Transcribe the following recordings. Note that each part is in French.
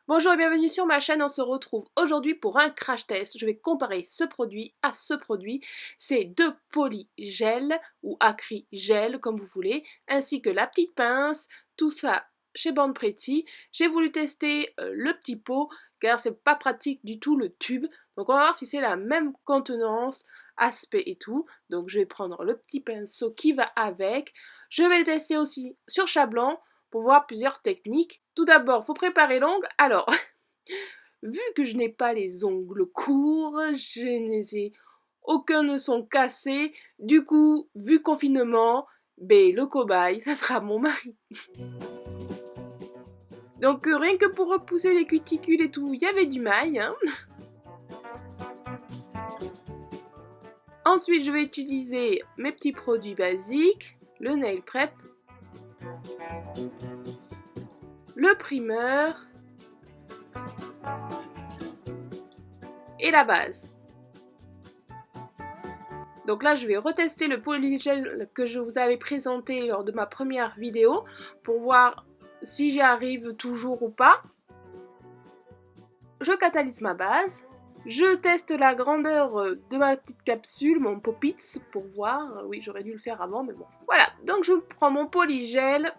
Bonjour et bienvenue sur ma chaîne, on se retrouve aujourd'hui pour un crash test. Je vais comparer ce produit à ce produit. C'est de polygel ou acrygel comme vous voulez, ainsi que la petite pince, tout ça chez Born Pretty. J'ai voulu tester le petit pot car c'est pas pratique du tout le tube. Donc on va voir si c'est la même contenance, aspect et tout. Donc je vais prendre le petit pinceau qui va avec. Je vais le tester aussi sur chat blanc pour voir plusieurs techniques. Tout d'abord, il faut préparer l'ongle. Alors, vu que je n'ai pas les ongles courts, aucun ne sont cassés. Du coup, vu confinement, le cobaye, ça sera mon mari. Donc rien que pour repousser les cuticules et tout, il y avait du maille. Hein. Ensuite, je vais utiliser mes petits produits basiques, le nail prep, le primer et la base. Donc là, je vais retester le polygel que je vous avais présenté lors de ma première vidéo pour voir si j'y arrive toujours ou pas. Je catalyse ma base. Je teste la grandeur de ma petite capsule, mon Pop-Its, pour voir. Oui, j'aurais dû le faire avant, mais bon. Voilà, donc je prends mon polygel.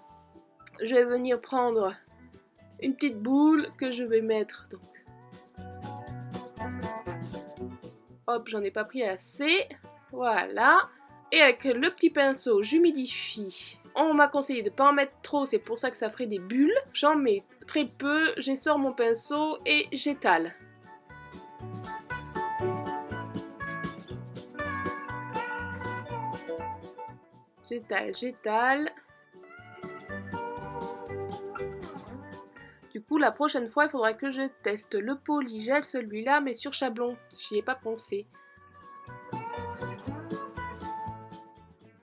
Je vais venir prendre une petite boule que je vais mettre. Donc. Hop, j'en ai pas pris assez. Voilà. Et avec le petit pinceau, j'humidifie. On m'a conseillé de ne pas en mettre trop, c'est pour ça que ça ferait des bulles. J'en mets très peu, j'essore mon pinceau et j'étale. J'étale. Du coup, la prochaine fois, il faudra que je teste le polygel, celui-là, mais sur Chablon. J'y ai pas pensé.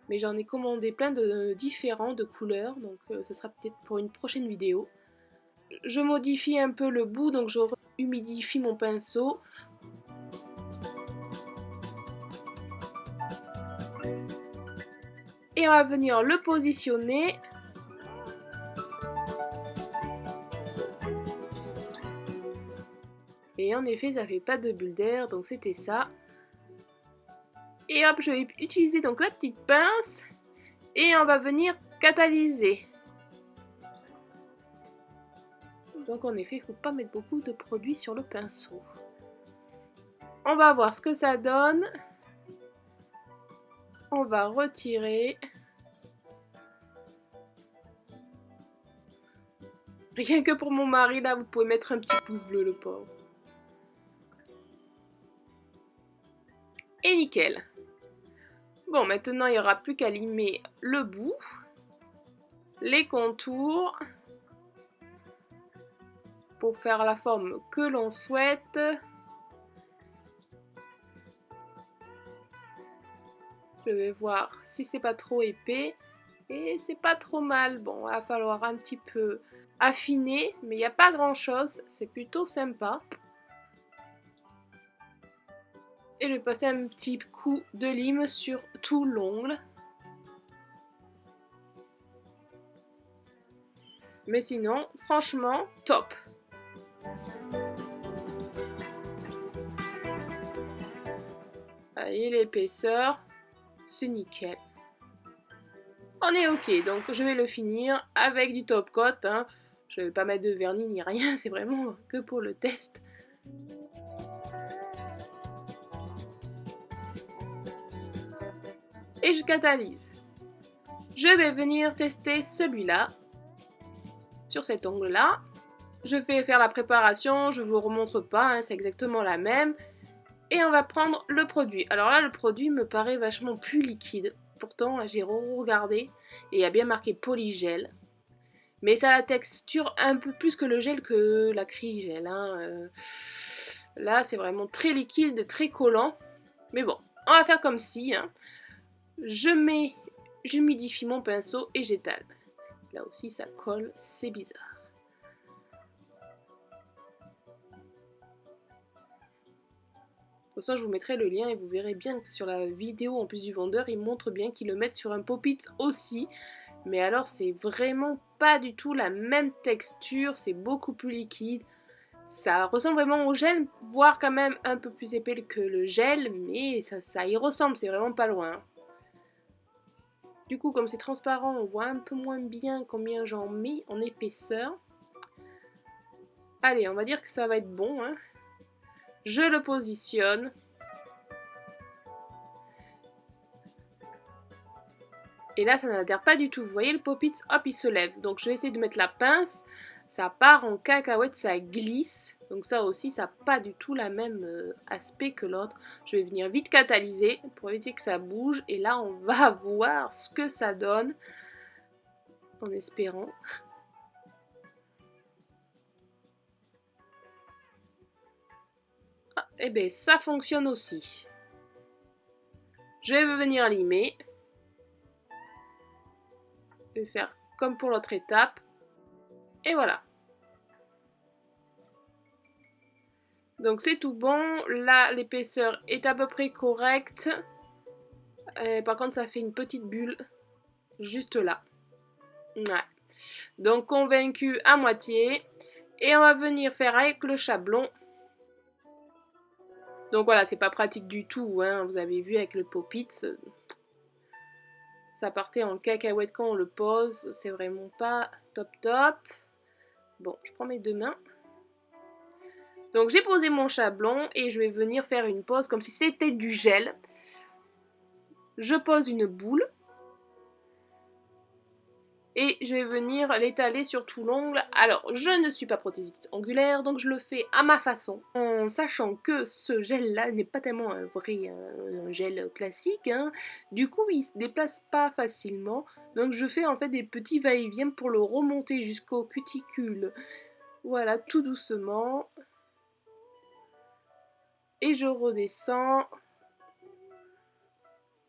Mais j'en ai commandé plein de différents, de couleurs, donc ce sera peut-être pour une prochaine vidéo. Je modifie un peu le bout, donc je humidifie mon pinceau. Et on va venir le positionner. Et en effet, ça fait pas de bulle d'air, donc c'était ça. Et hop, je vais utiliser donc la petite pince. Et on va venir catalyser. Donc en effet, il ne faut pas mettre beaucoup de produits sur le pinceau. On va voir ce que ça donne. On va retirer. Rien que pour mon mari, là, vous pouvez mettre un petit pouce bleu, le pauvre. Et nickel. Bon, maintenant, il n'y aura plus qu'à limer le bout, les contours, pour faire la forme que l'on souhaite. Je vais voir si c'est pas trop épais. Et c'est pas trop mal. Bon, il va falloir un petit peu affiner, mais il n'y a pas grand chose. C'est plutôt sympa. Et je vais passer un petit coup de lime sur tout l'ongle. Mais sinon, franchement, top. Allez, l'épaisseur, c'est nickel. On est ok, donc je vais le finir avec du top coat. Hein. Je ne vais pas mettre de vernis ni rien, c'est vraiment que pour le test. Et je catalyse. Je vais venir tester celui-là sur cet ongle-là. Je vais faire la préparation, je ne vous remontre pas, hein, c'est exactement la même. Et on va prendre le produit. Alors là, le produit me paraît vachement plus liquide. Pourtant, j'ai regardé et il y a bien marqué polygel. Mais ça a la texture un peu plus que le gel que l'acrygel. Hein. Là, c'est vraiment très liquide, très collant. Mais bon, on va faire comme si. Hein. J'humidifie mon pinceau et j'étale. Là aussi, ça colle, c'est bizarre. De toute façon, je vous mettrai le lien et vous verrez bien que sur la vidéo, en plus du vendeur, il montre bien qu'ils le mettent sur un Pop-It aussi. Mais alors, c'est vraiment pas du tout la même texture, c'est beaucoup plus liquide. Ça ressemble vraiment au gel, voire quand même un peu plus épais que le gel, mais ça y ressemble, c'est vraiment pas loin. Du coup, comme c'est transparent, on voit un peu moins bien combien j'en mets en épaisseur. Allez, on va dire que ça va être bon, hein. Je le positionne. Et là, ça n'adhère pas du tout. Vous voyez, le pop-it, hop, il se lève. Donc, je vais essayer de mettre la pince. Ça part en cacahuète, ça glisse. Donc ça aussi, ça n'a pas du tout la même aspect que l'autre. Je vais venir vite catalyser pour éviter que ça bouge. Et là, on va voir ce que ça donne. En espérant. Ah, et bien, ça fonctionne aussi. Je vais venir limer. Je vais faire comme pour l'autre étape. Et voilà. Donc c'est tout bon. Là, l'épaisseur est à peu près correcte. Par contre, ça fait une petite bulle juste là. Ouais. Donc convaincu à moitié. Et on va venir faire avec le chablon. Donc voilà, c'est pas pratique du tout, hein. Vous avez vu avec le pop-it, ça partait en cacahuète quand on le pose. C'est vraiment pas top top. Bon, je prends mes deux mains. Donc j'ai posé mon chablon et je vais venir faire une pose comme si c'était du gel. Je pose une boule. Et je vais venir l'étaler sur tout l'ongle. Alors, je ne suis pas prothésiste angulaire, donc je le fais à ma façon. En sachant que ce gel-là n'est pas tellement un vrai un gel classique, hein. Du coup, il se déplace pas facilement. Donc je fais en fait des petits va-et-vient pour le remonter jusqu'au cuticule. Voilà, tout doucement. Et je redescends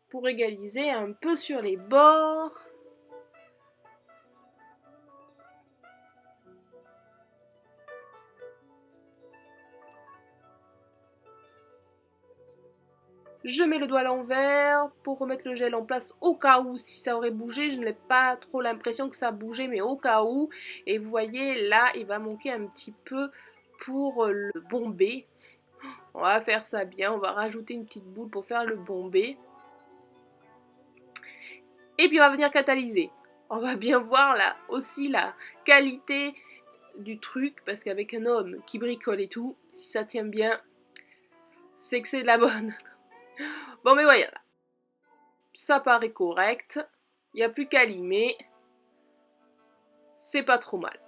pour égaliser un peu sur les bords. Je mets le doigt à l'envers pour remettre le gel en place au cas où si ça aurait bougé. Je n'ai pas trop l'impression que ça a bougé, mais au cas où. Et vous voyez, là, il va manquer un petit peu pour le bombé. On va faire ça bien. On va rajouter une petite boule pour faire le bombé. Et puis, on va venir catalyser. On va bien voir là aussi la qualité du truc. Parce qu'avec un homme qui bricole et tout, si ça tient bien, c'est que c'est de la bonne. Bon, mais voilà. Ça paraît correct. Il n'y a plus qu'à limer. C'est pas trop mal.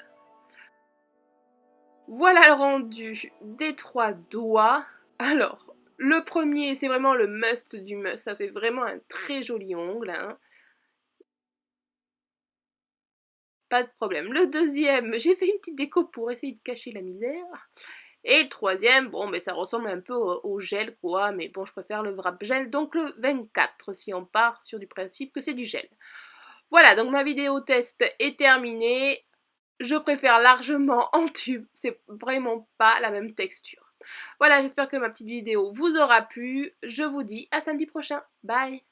Voilà le rendu des 3 doigts. Alors, le premier, c'est vraiment le must du must. Ça fait vraiment un très joli ongle, hein. Pas de problème. Le deuxième, j'ai fait une petite déco pour essayer de cacher la misère. Et le troisième, bon, mais ça ressemble un peu au gel, quoi. Mais bon, je préfère le wrap gel. Donc le 24, si on part sur du principe que c'est du gel. Voilà, donc ma vidéo test est terminée. Je préfère largement en tube, c'est vraiment pas la même texture. Voilà, j'espère que ma petite vidéo vous aura plu. Je vous dis à samedi prochain. Bye!